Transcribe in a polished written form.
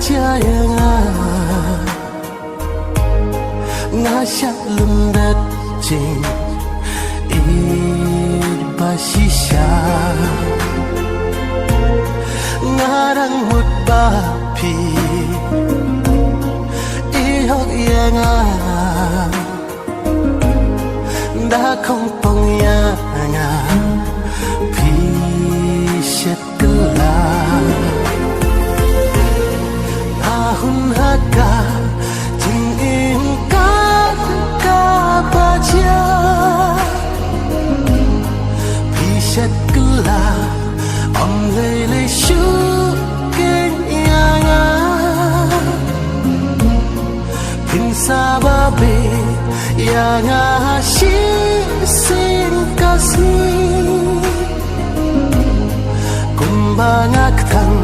percaya nga siya lundating ibasisya ngarang mutbapi ihok nga đã không phong ya nga phi set kala ahun haka ting in ka baca phi set kala om lele shu ken ya nga pin sababe ya nga shi sin kasih kumbangak tang